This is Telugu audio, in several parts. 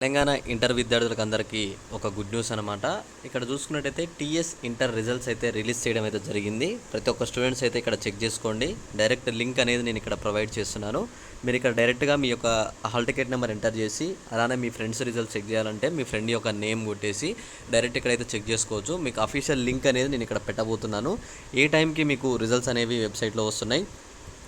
తెలంగాణ ఇంటర్ విద్యార్థులకు అందరికీ ఒక గుడ్ న్యూస్ అనమాట. ఇక్కడ చూసుకున్నట్టయితే టీఎస్ ఇంటర్ రిజల్ట్స్ అయితే రిలీజ్ చేయడం అయితే జరిగింది. ప్రతి ఒక్క స్టూడెంట్స్ అయితే ఇక్కడ చెక్ చేసుకోండి. డైరెక్ట్ లింక్ అనేది నేను ఇక్కడ ప్రొవైడ్ చేస్తున్నాను. మీరు ఇక్కడ డైరెక్ట్గా మీ యొక్క హాల్ టికెట్ నెంబర్ ఎంటర్ చేసి, అలానే మీ ఫ్రెండ్స్ రిజల్ట్స్ చెక్ చేయాలంటే మీ ఫ్రెండ్ యొక్క నేమ్ కొట్టేసి డైరెక్ట్ ఇక్కడైతే చెక్ చేసుకోవచ్చు. మీకు అఫీషియల్ లింక్ అనేది నేను ఇక్కడ పెట్టబోతున్నాను. ఏ టైంకి మీకు రిజల్ట్స్ అనేవి వెబ్సైట్లో వస్తున్నాయి,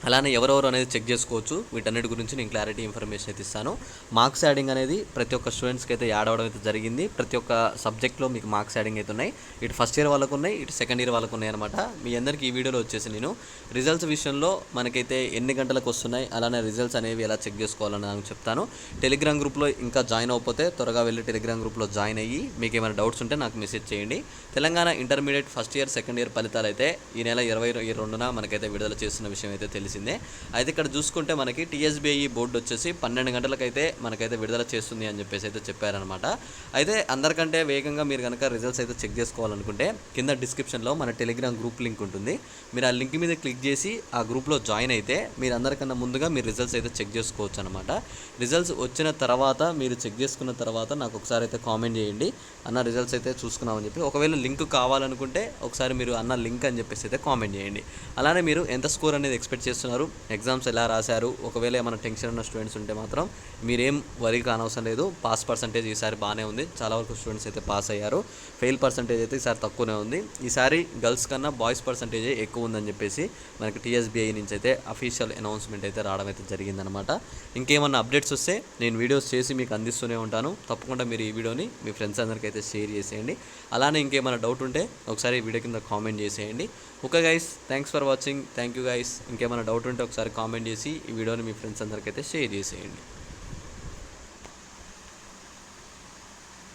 అలానే ఎవరెవరు అనేది చెక్ చేసుకోవచ్చు. వీటన్నిటి గురించి నేను క్లారిటీ ఇన్ఫర్మేషన్ అయితే ఇస్తాను. మార్క్స్ యాడింగ్ అనేది ప్రతి ఒక్క స్టూడెంట్స్కి అయితే యాడ్ అవ్వడం అయితే జరిగింది. ప్రతి ఒక్క సబ్జెక్ట్లో మీకు మార్క్స్ యాడింగ్ అయితే ఉన్నాయి. ఇటు ఫస్ట్ ఇయర్ వాళ్ళకు ఉన్నాయి, ఇటు సెకండ్ ఇయర్ వాళ్ళకు ఉన్నాయి అనమాట. మీ అందరికీ ఈ వీడియోలో వచ్చేసి నేను రిజల్ట్స్ విషయంలో మనకైతే ఎన్ని గంటలకు వస్తున్నాయి, అలానే రిజల్ట్స్ అనేవి ఎలా చెక్ చేసుకోవాలని నాకు చెప్తాను. టెలిగ్రామ్ గ్రూప్లో ఇంకా జాయిన్ అవ్వకపోతే త్వరగా వెళ్ళి టెలిగ్రామ్ గ్రూప్లో జాయిన్ అయ్యి మీకు ఏమైనా డౌట్స్ ఉంటే నాకు మెసేజ్ చేయండి. Telangana intermediate first year second year ఫలితాలు అయితే ఈ నెల 22న మనకైతే విడుదల చేస్తున్న విషయం అయితే తెలిసిందే. అయితే ఇక్కడ చూసుకుంటే మనకి టీఎస్బీఐ బోర్డు వచ్చేసి 12 గంటలకైతే మనకైతే విడుదల చేస్తుంది అని చెప్పేసి అయితే చెప్పారనమాట. అయితే అందరికంటే వేగంగా మీరు కనుక రిజల్ట్స్ అయితే చెక్ చేసుకోవాలనుకుంటే కింద డిస్క్రిప్షన్లో మన టెలిగ్రామ్ గ్రూప్ లింక్ ఉంటుంది. మీరు ఆ లింక్ మీద క్లిక్ చేసి ఆ గ్రూప్లో జాయిన్ అయితే మీరు అందరికన్నా ముందుగా మీరు రిజల్ట్స్ అయితే చెక్ చేసుకోవచ్చు అనమాట. రిజల్ట్స్ వచ్చిన తర్వాత మీరు చెక్ చేసుకున్న తర్వాత నాకు ఒకసారి అయితే కామెంట్ చేయండి, అన్న రిజల్ట్స్ అయితే చూసుకున్నామని చెప్పి. ఒకవేళ లింక్ కావాలనుకుంటే ఒకసారి మీరు అన్న లింక్ అని చెప్పేసి అయితే కామెంట్ చేయండి. అలానే మీరు ఎంత స్కోర్ అనేది ఎక్స్పెక్ట్ చేస్తున్నారు, ఎగ్జామ్స్ ఎలా రాశారు, ఒకవేళ ఏమైనా టెన్షన్ ఉన్న స్టూడెంట్స్ ఉంటే మాత్రం మీరేం వరీ కానవసరం లేదు. పాస్ పర్సంటేజ్ ఈసారి బాగానే ఉంది. చాలా వరకు స్టూడెంట్స్ అయితే పాస్ అయ్యారు. ఫెయిల్ పర్సంటేజ్ అయితే ఈసారి తక్కువనే ఉంది. ఈసారి గర్ల్స్ కన్నా బాయ్స్ పర్సంటేజ్ ఎక్కువ ఉందని చెప్పేసి మనకి టీఎస్బీఐ నుంచి అయితే అఫీషియల్ అనౌన్స్మెంట్ అయితే రావడం అయితే జరిగిందనమాట. ఇంకేమన్నా అప్డేట్స్ వస్తే నేను వీడియోస్ చేసి మీకు అందిస్తూనే ఉంటాను. తప్పకుండా మీరు ఈ వీడియోని మీ ఫ్రెండ్స్ అందరికీ అయితే షేర్ చేసేయండి. అలానే ఇంకేమైనా డౌట్ ఉంటే ఒకసారి ఈ వీడియో కింద కామెంట్ చేసేయండి. Okay guys, thanks for watching. Thank you guys. ఇంకేమైనా డౌట్ ఉంటే ఒకసారి కామెంట్ చేసి ఈ వీడియోని మీ ఫ్రెండ్స్ అందరికీ అయితే షేర్ చేసేయండి.